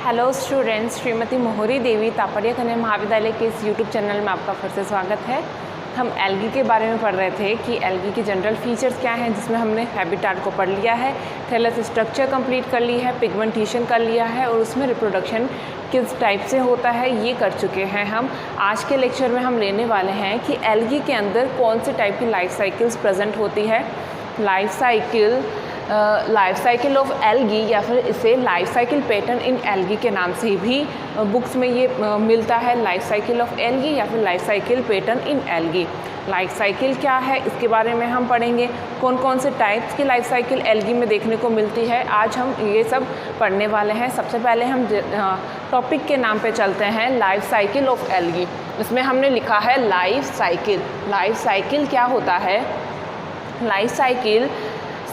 Hello students, Shrimati मोहरी देवी तापड़िया कन्या महाविद्यालय के इस यूट्यूब चैनल में आपका फिर से स्वागत है। हम एल्गी के बारे में पढ़ रहे थे कि एल्गी के जनरल फीचर्स क्या हैं, जिसमें हमने हैबिटाट को पढ़ लिया है, थैलस स्ट्रक्चर कंप्लीट कर ली है, पिगमेंटेशन कर लिया है और उसमें रिप्रोडक्शन किस टाइप से होता है ये कर चुके हैं हम। आज के लेक्चर में हम लेने वाले हैं कि एल्गी के अंदर कौन से टाइप की लाइफ साइकिल्स प्रेजेंट होती है। लाइफ साइकिल ऑफ एल्गी या फिर इसे life cycle pattern in algae के नाम से भी बुक्स में ये मिलता है। लाइफ साइकिल ऑफ एल्गी या फिर life cycle pattern in algae. Life cycle क्या है इसके बारे में हम पढ़ेंगे, कौन कौन से टाइप्स की लाइफ साइकिल एल्गी में देखने को मिलती है। आज हम ये सब पढ़ने वाले हैं। सबसे पहले हम टॉपिक के नाम पे चलते हैं, लाइफ साइकिल ऑफ एल्गी। इसमें हमने लिखा है लाइफ साइकिल। लाइफ साइकिल क्या होता है? Life cycle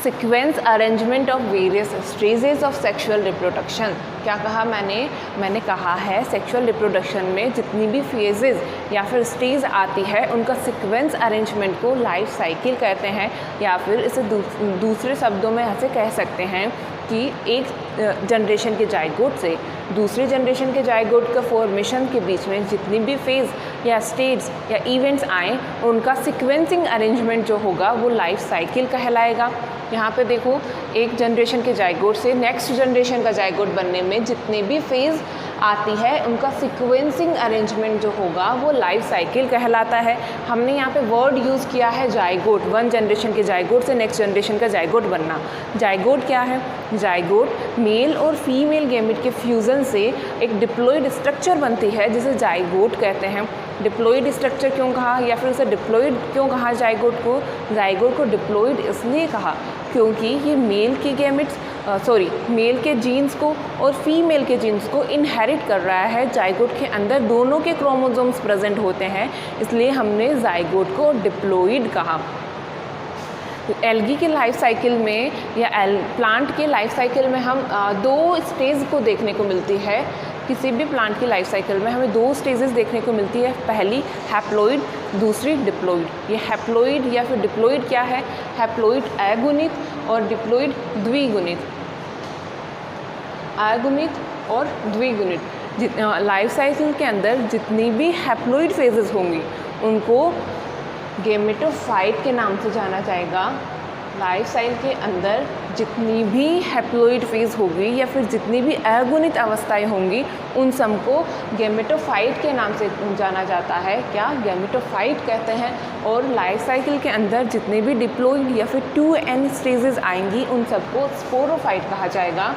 sequence arrangement of various stages of sexual reproduction. क्या कहा मैंने कहा है सेक्सुअल रिप्रोडक्शन में जितनी भी फेजेस या फिर स्टेज आती है उनका सीक्वेंस अरेंजमेंट को लाइफ साइकिल कहते हैं, या फिर इसे दूसरे शब्दों में ऐसे कह सकते हैं कि एक जनरेशन के जाइगोट से दूसरे जनरेशन के जाइगोट का फॉर्मेशन के बीच में जितनी भी फेज़ या स्टेज या इवेंट्स आए उनका सीक्वेंसिंग अरेंजमेंट जो होगा वो लाइफ साइकिल कहलाएगा। यहाँ पे देखो, एक जनरेशन के जाइगोट से नेक्स्ट जनरेशन का जाइगोट बनने में जितने भी फेज़ आती है उनका सीक्वेंसिंग अरेंजमेंट जो होगा वो लाइफ साइकिल कहलाता है। हमने यहाँ पे वर्ड यूज़ किया है जाइगोट, वन जनरेशन के जाइगोट से नेक्स्ट जनरेशन का जाइगोट बनना। जाइगोट क्या है? जाइगोट मेल और फीमेल गैमेट के फ्यूज़न से एक डिप्लॉइड स्ट्रक्चर बनती है जिसे जाइगोट कहते हैं। डिप्लॉइड स्ट्रक्चर क्यों कहा या फिर उसे डिप्लॉइड क्यों कहा? जाइगोट को डिप्लॉइड इसलिए कहा क्योंकि ये मेल के जीन्स को और फीमेल के जीन्स को इनहेरिट कर रहा है। जाइगोट के अंदर दोनों के क्रोमोसोम्स प्रेजेंट होते हैं, इसलिए हमने जाइगोट को डिप्लॉइड कहा। एल्गी के लाइफ साइकिल में या प्लांट के लाइफ साइकिल में हम दो स्टेज को देखने को मिलती है। किसी भी प्लांट की लाइफ साइकिल में हमें दो स्टेजेस देखने को मिलती है, पहली हैप्लॉइड, दूसरी डिप्लॉइड। ये हैप्लॉइड या फिर डिप्लॉइड क्या है? हैप्लॉइड अगुणित और डिप्लॉइड द्विगुणित। अगुणित और द्विगुणित लाइफ साइकिल के अंदर जितनी भी हैप्लॉइड फेजेस होंगी उनको गैमेटोफाइट के नाम से जाना जाएगा। लाइफ साइकिल के अंदर जितनी भी हैप्लॉइड फेज होगी या फिर जितनी भी अगुणित अवस्थाएं होंगी उन सबको गैमेटोफाइट के नाम से जाना जाता है। क्या? गैमेटोफाइट कहते हैं। और लाइफ साइकिल के अंदर जितने भी डिप्लॉइड या फिर 2n स्टेजेस आएंगी उन सबको स्पोरोफाइट कहा जाएगा।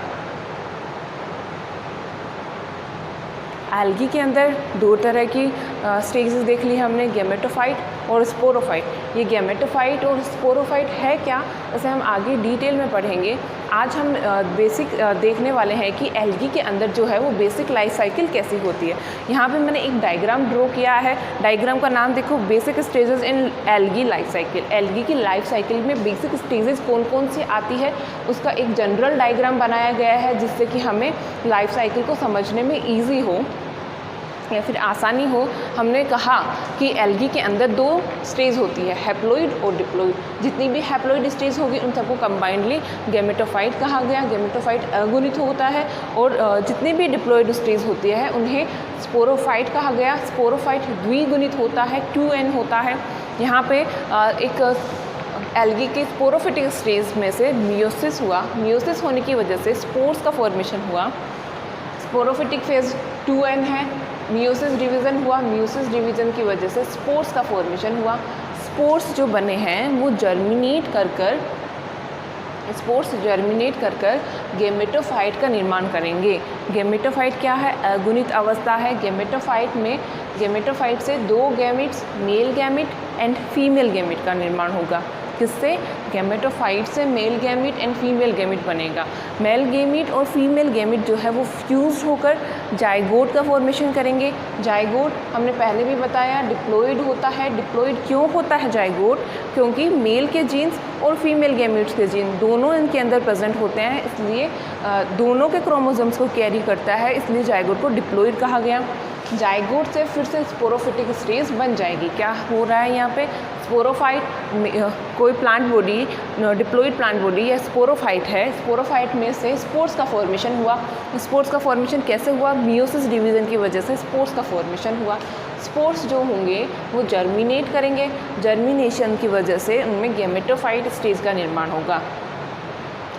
एल्गी के अंदर दो तरह की स्टेजेस देख ली हमने, गैमेटोफाइट और स्पोरोफाइट। ये गैमेटोफाइट और स्पोरोफाइट है क्या, इसे हम आगे डिटेल में पढ़ेंगे। आज हम बेसिक देखने वाले हैं कि एल्गी के अंदर जो है वो बेसिक लाइफ साइकिल कैसी होती है। यहाँ पे मैंने एक डायग्राम ड्रॉ किया है। डायग्राम का नाम देखो, basic stages in algae life cycle. Algae की लाइफ साइकिल में बेसिक स्टेजेस कौन कौन सी आती है उसका एक जनरल डायग्राम बनाया गया है, जिससे कि हमें लाइफ साइकिल को समझने में ईजी हो या फिर आसानी हो। हमने कहा कि एल्गी के अंदर दो स्टेज होती है, हैप्लॉइड और डिप्लॉइड। जितनी भी हैप्लॉइड स्टेज होगी उन सबको कंबाइंडली गैमेटोफाइट कहा गया। गैमेटोफाइट अगुणित होता है। और जितनी भी डिप्लॉइड स्टेज होती है उन्हें स्पोरोफाइट कहा गया। स्पोरोफाइट द्विगुणित होता है, 2n होता है। यहाँ पे एक एल्गी के स्पोरोफिटिक स्टेज में से मियोसिस हुआ। मियोसिस होने की वजह से स्पोर्स का फॉर्मेशन हुआ। स्पोरोफिटिक फेज 2n है। मियोसिस डिवीज़न हुआ। मियोसिस डिवीज़न की वजह से स्पोर्स का फॉर्मेशन हुआ। स्पोर्स जो बने हैं वो जर्मिनेट कर गैमेटोफाइट का निर्माण करेंगे। गैमेटोफाइट क्या है? अगुणित अवस्था है। गैमेटोफाइट से दो gametes, male gamete and female gamete का निर्माण होगा। किससे? गैमेटोफाइट से male gamete and female gamete बनेगा। मेल गैमेट और फीमेल गैमेट जो है वो फ्यूज होकर जाइगोट का फॉर्मेशन करेंगे। जाइगोट हमने पहले भी बताया डिप्लॉइड होता है। डिप्लॉइड क्यों होता है जाइगोट? क्योंकि मेल के जीन्स और फीमेल गैमेट्स के जीन दोनों इनके अंदर प्रेजेंट होते हैं, इसलिए दोनों के क्रोमोसोम्स को कैरी करता है, इसलिए जाइगोट को डिप्लॉइड कहा गया। जाइगोट से फिर से स्पोरोफिटिक स्टेज बन जाएगी। क्या हो रहा है यहाँ पे, स्पोरोफाइट कोई plant body, diploid plant body या स्पोरोफाइट है, स्पोरोफाइट में से स्पोर्स का फॉर्मेशन हुआ। स्पोर्स का फॉर्मेशन कैसे हुआ, मियोसिस डिवीज़न की वजह से स्पोर्स का फॉर्मेशन हुआ। स्पोर्स जो होंगे वो जर्मिनेट करेंगे, जर्मिनेशन की वजह से उनमें गैमेटोफाइट स्टेज का निर्माण होगा।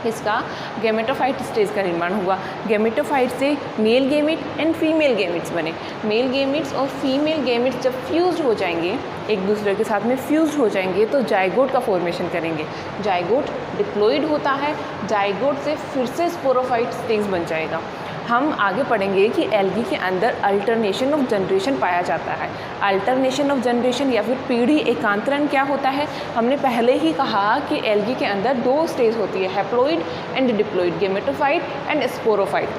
इसका गैमेटोफाइट स्टेज का निर्माण हुआ। गैमेटोफाइट से male gamete and female gametes बने। मेल गैमेट्स और फीमेल गैमेट्स जब फ्यूज हो जाएंगे, एक दूसरे के साथ में फ्यूज हो जाएंगे, तो जाइगोट का फॉर्मेशन करेंगे। जाइगोट डिप्लॉइड होता है, जाइगोट से फिर से स्पोरोफाइट स्टेज बन जाएगा। हम आगे पढ़ेंगे कि एल्गी के अंदर अल्टरनेशन ऑफ जनरेशन पाया जाता है। अल्टरनेशन ऑफ जनरेशन या फिर पीढ़ी एकांतरण क्या होता है, हमने पहले ही कहा कि एल्गी के अंदर 2 स्टेज होती है, haploid and diploid, gametophyte and sporophyte.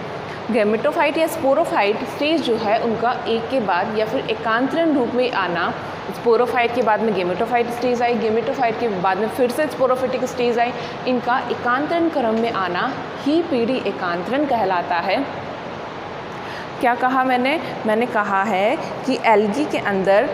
Gametophyte या स्पोरोफाइट स्टेज जो है उनका एक के बाद या फिर एकांतरण रूप में आना, स्पोरोफाइट के बाद में गैमेटोफाइट स्टेज आई, गैमेटोफाइट के बाद में फिर से स्पोरोफिटिक स्टेज आई, इनका एकांतरण क्रम में आना ही पीढ़ी एकांतरण कहलाता है। क्या कहा मैंने कहा है कि एल्गी के अंदर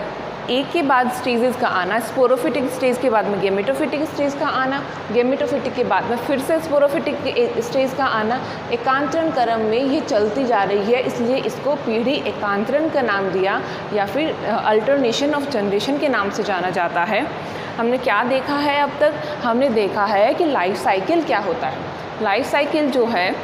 एक के बाद स्टेजेस का आना, स्पोरोफिटिक स्टेज के बाद में गैमेटोफिटिक स्टेज का आना, गैमेटोफिटिक के बाद में फिर से स्पोरोफिटिक स्टेज का आना, एकांतरण क्रम में ये चलती जा रही है, इसलिए इसको पीढ़ी एकांतरण का नाम दिया या फिर अल्टरनेशन ऑफ जनरेशन के नाम से जाना जाता है। हमने क्या देखा है अब तक, हमने देखा है कि लाइफ साइकिल क्या होता है। लाइफ साइकिल जो है,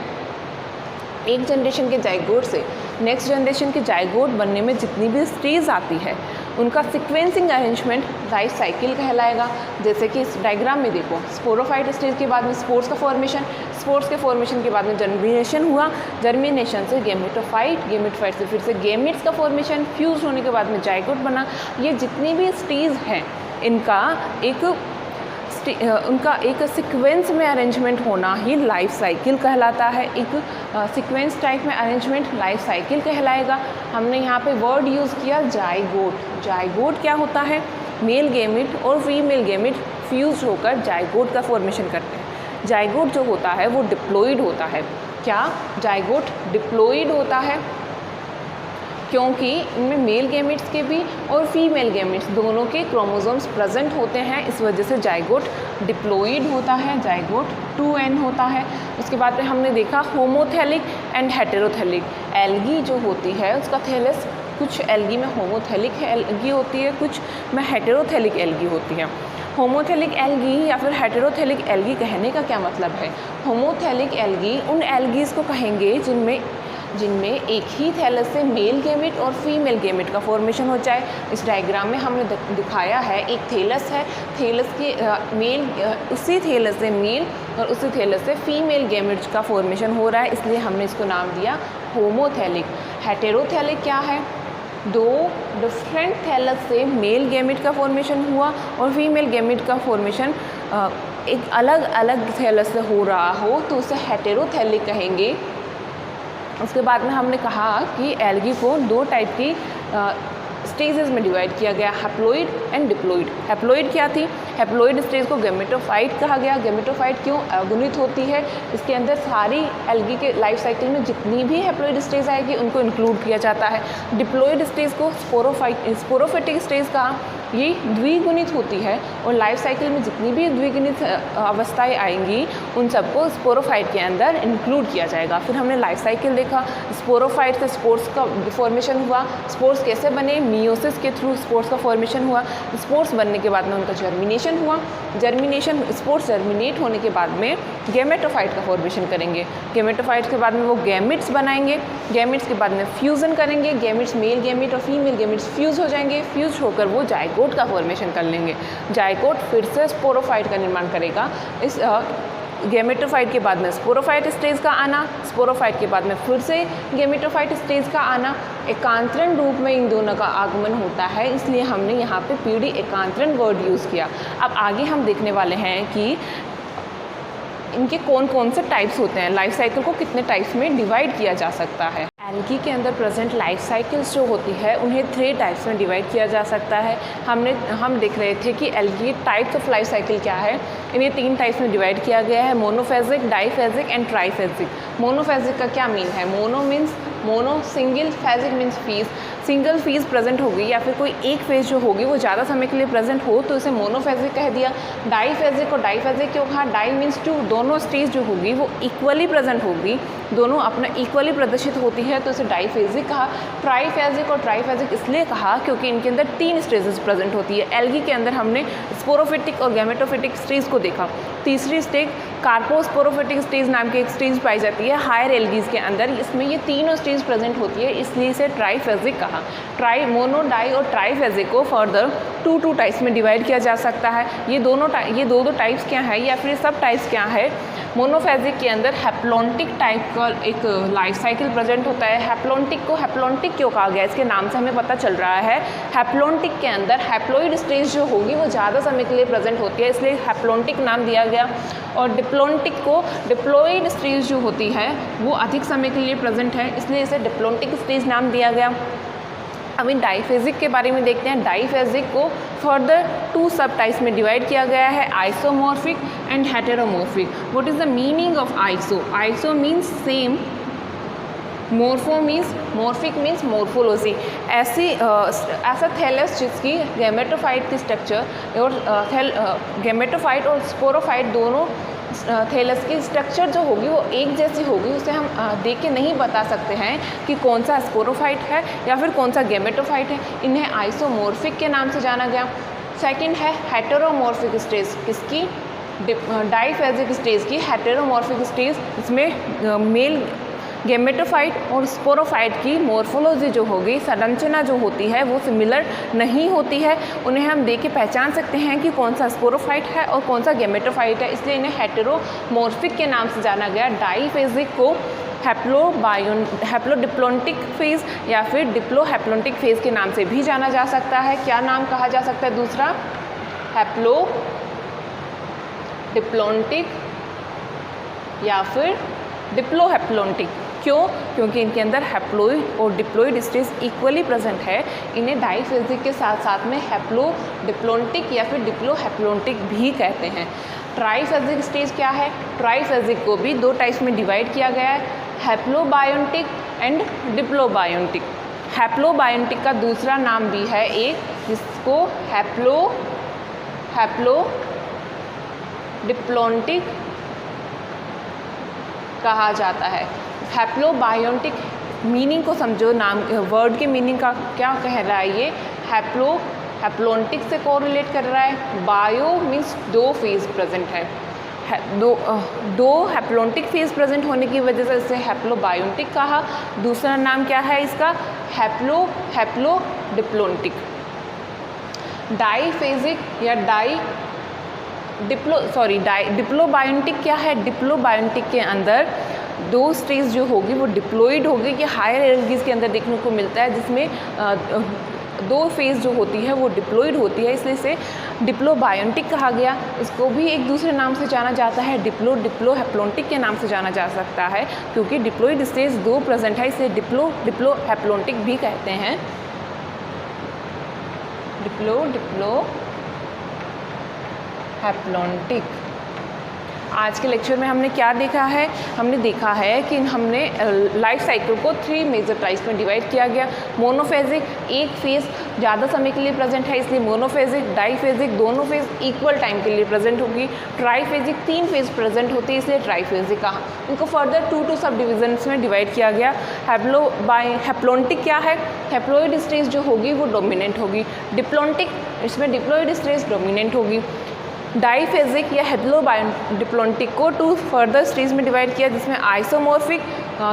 एक जनरेशन के जाइगोट से नेक्स्ट जनरेशन के जाइगोट बनने में जितनी भी स्टेज आती है उनका सीक्वेंसिंग अरेंजमेंट लाइफ साइकिल कहलाएगा। जैसे कि इस डायग्राम में देखो, स्पोरोफाइट स्टेज के बाद में स्पोर्स का फॉर्मेशन, स्पोर्स के फॉर्मेशन के बाद में जर्मिनेशन हुआ, जर्मिनेशन से गैमेटोफाइट, गैमेटोफाइट से फिर से गैमेट्स का फॉर्मेशन, फ्यूज होने के बाद में जाइगोट बना। ये जितनी भी स्टेज हैं इनका एक सीक्वेंस में अरेंजमेंट होना ही लाइफ साइकिल कहलाता है। एक सीक्वेंस टाइप में अरेंजमेंट लाइफ साइकिल कहलाएगा। हमने यहाँ पे वर्ड यूज़ किया जाइगोट। जाइगोट क्या होता है, मेल गैमेट और फीमेल गैमेट फ्यूज होकर जाइगोट का फॉर्मेशन करते हैं। जाइगोट जो होता है वो डिप्लॉइड होता है। क्या जाइगोट डिप्लॉइड होता है? क्योंकि इनमें मेल गैमेट्स के भी और फीमेल गैमेट्स दोनों के क्रोमोसोम्स प्रेजेंट होते हैं, इस वजह से जाइगोट डिप्लॉइड होता है, जाइगोट 2n होता है। उसके बाद में हमने देखा होमोथैलिक एंड हेटेरोथैलिक। एल्गी जो होती है उसका थैलस, कुछ एल्गी में होमोथैलिक एल्गी होती है, कुछ में हेटेरोथैलिक एल्गी होती है। होमोथैलिक एल्गी या फिर हेटेरोथैलिक एल्गी कहने का क्या मतलब है? होमोथैलिक एल्गी उन एल्गीज़ को कहेंगे जिनमें एक ही थैलस से मेल गैमेट और फीमेल गैमेट का फॉर्मेशन हो जाए। इस डायग्राम में हमने दिखाया है, एक थैलस है, थैलस के उसी थैलस से मेल और उसी थैलस से फीमेल गैमेट्स का फॉर्मेशन हो रहा है, इसलिए हमने इसको नाम दिया होमोथैलिक। हेटेरोथैलिक क्या है? 2 डिफरेंट थैलस से मेल गैमेट का फॉर्मेशन हुआ और फीमेल गैमेट का फॉर्मेशन एक अलग अलग थैलस से हो रहा हो तो उसे हेटेरोथैलिक कहेंगे। उसके बाद में हमने कहा कि एल्गी को 2 टाइप की स्टेजेस में डिवाइड किया गया, हैप्लॉइड एंड डिप्लॉइड। हैप्लॉइड क्या थी? हैप्लॉइड स्टेज को गैमेटोफाइट कहा गया। गैमेटोफाइट क्यों? अगुणित होती है, इसके अंदर सारी एल्गी के लाइफ साइकिल में जितनी भी हैप्लॉइड स्टेज आएगी उनको इंक्लूड किया जाता है। डिप्लॉइड स्टेज को स्पोरोफिटिक स्टेज का, ये द्विगुणित होती है और लाइफ साइकिल में जितनी भी द्विगुणित अवस्थाएं आएंगी उन सबको स्पोरोफाइट के अंदर इंक्लूड किया जाएगा। फिर हमने लाइफ साइकिल देखा, स्पोरोफाइट से स्पोर्स का फॉर्मेशन हुआ। स्पोर्स कैसे बने? मियोसिस के थ्रू स्पोर्स का फॉर्मेशन हुआ। स्पोर्स बनने के बाद में उनका जर्मिनेशन हुआ। जर्मिनेशन, स्पोर्स जर्मिनेट होने के बाद में गैमेटोफाइट का फॉर्मेशन करेंगे। गैमेटोफाइट के बाद में वो गैमेट्स बनाएंगे। गैमेट्स के बाद में फ्यूज़न करेंगे। गैमेट्स, मेल गैमेट और फीमेल गैमेट्स फ्यूज़ हो जाएंगे। फ्यूज़ होकर वो जाइगोट का फॉर्मेशन कर लेंगे। जाइगोट फिर से स्पोरोफाइट का निर्माण करेगा। इस गैमेटोफाइट के बाद में स्पोरोफाइट स्टेज का आना, स्पोरोफाइट के बाद में फिर से गैमेटोफाइट स्टेज का आना, एकांतरण रूप में इन दोनों का आगमन होता है, इसलिए हमने यहाँ पे पीढ़ी एकांतरण वर्ड यूज़ किया। अब आगे हम देखने वाले हैं कि इनके कौन कौन से टाइप्स होते हैं, लाइफ साइकिल को कितने टाइप्स में डिवाइड किया जा सकता है। एल्गी के अंदर प्रेजेंट लाइफ साइकिल्स जो होती है उन्हें 3 टाइप्स में डिवाइड किया जा सकता है। हम देख रहे थे कि algae types of life cycle क्या है, इन्हें 3 टाइप्स में डिवाइड किया गया है, मोनोफेजिक, डाइफेजिक एंड ट्राइफेजिक। मोनोफेजिक का क्या मीन है? Mono means mono single phasic means phase, single phase present होगी या फिर कोई एक फेज जो होगी वो ज़्यादा समय के लिए प्रेजेंट हो तो इसे मोनोफेजिक कह दिया। डाईफेजिक और डाईफेजिक क्यों कहा? डाई मीन्स टू, दोनों स्टेज जो होगी वो इक्वली प्रेजेंट होगी, दोनों अपना इक्वली प्रदर्शित होती है तो इसे डाईफेजिक कहा। ट्राईफेजिक और ट्राईफेजिक इसलिए कहा क्योंकि इनके अंदर 3 स्टेजेस प्रेजेंट होती है। एल्गी के अंदर हमने स्पोरोफिटिक और गैमेटोफिटिक स्टेज को देखा। तीसरी स्टेज कार्पोस्पोरोफिटिक स्टेज नाम की एक स्टेज पाई जाती है हायर एल्गीज के अंदर, इसमें ये तीनों स्टेज प्रेजेंट होती है इसलिए इसे ट्राईफेजिक कहा। मोनो, डाई और ट्राईफेजिक को फर्दर 2 टाइप्स में डिवाइड किया जा सकता है। ये दो टाइप्स क्या है या फिर सब टाइप्स क्या है? मोनोफेजिक के अंदर हैप्लॉन्टिक टाइप का एक लाइफ साइकिल प्रेजेंट होता है। हैप्लॉन्टिक को हैप्लॉन्टिक क्यों कहा गया? इसके नाम से हमें पता चल रहा है हैप्लॉन्टिक के अंदर हैप्लॉइड स्टेज जो होगी वो ज़्यादा समय के लिए प्रेजेंट होती है इसलिए हैप्लॉन्टिक नाम दिया गया। और डिप्लॉन्टिक को डिप्लॉइड स्टेज जो होती है वो अधिक समय के लिए प्रेजेंट है इसलिए इसे डिप्लॉन्टिक स्टेज नाम दिया गया। अभी डाईफेजिक के बारे में देखते हैं। डाईफेजिक को फर्दर 2 सब टाइप्स में डिवाइड किया गया है, isomorphic and heteromorphic. What is the meaning of iso? Iso means same, morpho means morphic means morphology. ऐसा थैलस जिसकी गैमेटोफाइट की स्ट्रक्चर और गैमेटोफाइट और स्पोरोफाइट दोनों थैलस की स्ट्रक्चर जो होगी वो एक जैसी होगी, उसे हम देख के नहीं बता सकते हैं कि कौन सा स्पोरोफाइट है या फिर कौन सा गैमेटोफाइट है। इन्हें आइसोमॉर्फिक के नाम से जाना गया। सेकंड है हेटेरोमॉर्फिक स्टेज, किसकी? डाईफेजिक स्टेज की हेटेरोमॉर्फिक स्टेज। इसमें मेल गैमेटोफाइट और स्पोरोफाइट की मॉर्फोलॉजी जो होगी, संरचना जो होती है वो सिमिलर नहीं होती है। उन्हें हम देख के पहचान सकते हैं कि कौन सा स्पोरोफाइट है और कौन सा गैमेटोफाइट है, इसलिए इन्हें हेटेरोमॉर्फिक के नाम से जाना गया। डाईफेजिक को हैप्लोडिप्लॉन्टिक फेज या फिर डिप्लोहैप्लॉन्टिक फेज के नाम से भी जाना जा सकता है। क्या नाम कहा जा सकता है दूसरा? हैप्लोडिप्लॉन्टिक या फिर डिप्लोहैप्लॉन्टिक। क्यों? क्योंकि इनके अंदर हैप्लॉइड और डिप्लॉइड स्टेज इक्वली प्रेजेंट है। इन्हें डाईफेजिक के साथ साथ में हैप्लोडिप्लॉन्टिक या फिर डिप्लोहैप्लॉन्टिक भी कहते हैं। ट्राईफेजिक स्टेज क्या है? ट्राईफेजिक को भी 2 टाइप्स में डिवाइड किया गया है, हैप्लोबायोन्टिक एंड डिप्लोबायोन्टिक। हैप्लोबायोन्टिक का दूसरा नाम भी है एक, जिसको हैप्लोडिप्लॉन्टिक कहा जाता है। हैप्लोबायोन्टिक मीनिंग को समझो, नाम वर्ड के मीनिंग का क्या कह रहा है ये? हैप्लोन्टिक से कोरिलेट कर रहा है। बायो मीन्स 2 फेज प्रेजेंट है, दो हैप्लोन्टिक फेज प्रेजेंट होने की वजह से इसे हैप्लोबायोन्टिक कहा। दूसरा नाम क्या है इसका? हैप्लोडिप्लॉन्टिक। डाईफेजिक या डिप्लोबायोन्टिक क्या है? डिप्लोबायोन्टिक के अंदर 2 स्टेज जो होगी वो डिप्लॉइड होगी, कि हायर एल्गीज के अंदर देखने को मिलता है, जिसमें 2 फेज जो होती है वो डिप्लॉइड होती है, इसलिए इसे डिप्लोबायोन्टिक कहा गया। इसको भी एक दूसरे नाम से जाना जाता है, डिप्लोहैप्लॉन्टिक के नाम से जाना जा सकता है, क्योंकि डिप्लॉइड स्टेज 2 प्रेजेंट है, इसे डिप्लोहैप्लॉन्टिक भी कहते हैं। डिप्लोहैप्लॉन्टिक। आज के लेक्चर में हमने क्या देखा है? हमने देखा है कि हमने लाइफ साइकिल को 3 मेजर टाइप्स में डिवाइड किया गया। मोनोफेजिक, एक फेज ज़्यादा समय के लिए प्रेजेंट है इसलिए मोनोफेजिक। डाईफेजिक, दोनों फेज इक्वल टाइम के लिए प्रेजेंट होगी। ट्राईफेजिक, 3 फेज प्रेजेंट होती है इसलिए ट्राईफेजिक कहा। इनको फर्दर 2 सब डिविजन्स में डिवाइड किया गया। हैप्लोन्टिक क्या है? हैप्लॉइड स्टेज जो होगी वो डोमिनेंट होगी। डिप्लॉन्टिक, इसमें डिप्लॉइड स्टेज डोमिनेंट होगी। डाईफेजिक या हैप्लोडिप्लॉन्टिक को 2 फर्दर स्टेज में डिवाइड किया, जिसमें आइसोमॉर्फिक,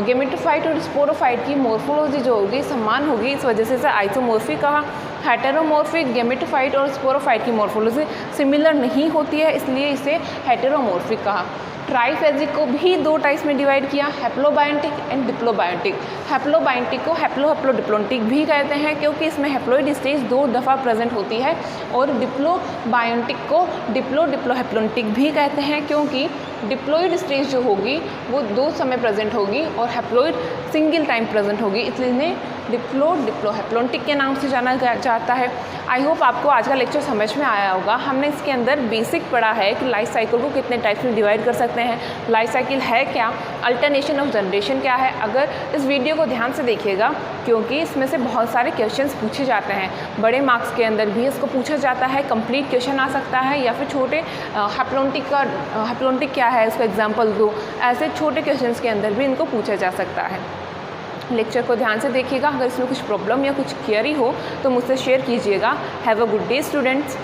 गैमेटोफाइट और स्पोरोफाइट की मॉर्फोलॉजी जो होगी समान होगी, इस वजह से इसे आइसोमॉर्फिक कहा। हेटेरोमॉर्फिक, गैमेटोफाइट और स्पोरोफाइट की मॉर्फोलॉजी सिमिलर नहीं होती है इसलिए इसे हेटेरोमॉर्फिक कहा। ट्राईफेजिक को भी 2 टाइप्स में डिवाइड किया, हैप्लोबायोन्टिक एंड डिप्लोबायोन्टिक। हैप्लोबायोन्टिक को हैप्लोडिप्लॉन्टिक भी कहते हैं क्योंकि इसमें हैप्लॉइड स्टेज 2 दफ़ा प्रेजेंट होती है, और डिप्लोबायोन्टिक को डिप्लोहैप्लॉन्टिक भी कहते हैं क्योंकि डिप्लॉइड स्टेज जो होगी वो 2 समय प्रेजेंट होगी और हैप्लॉइड सिंगल टाइम प्रेजेंट होगी, इसलिए इन्हें डिप्लोहैप्लॉन्टिक के नाम से जाना जाता है। आई होप आपको आज का लेक्चर समझ में आया होगा। हमने इसके अंदर बेसिक पढ़ा है कि लाइफ साइकिल को कितने टाइप्स में डिवाइड कर सकते हैं, लाइफ साइकिल है क्या, अल्टरनेशन ऑफ जनरेशन क्या है। अगर इस वीडियो को ध्यान से देखिएगा क्योंकि इसमें से बहुत सारे क्वेश्चंस पूछे जाते हैं, बड़े मार्क्स के अंदर भी इसको पूछा जाता है, कंप्लीट क्वेश्चन आ सकता है या फिर छोटे हैप्लोन्टिक क्या है इसका एग्जाम्पल दो, ऐसे छोटे क्वेश्चंस के अंदर भी इनको पूछा जा सकता है। लेक्चर को ध्यान से देखिएगा, अगर इसमें कुछ प्रॉब्लम या कुछ क्वेरी हो तो मुझसे शेयर कीजिएगा। Have a good day students.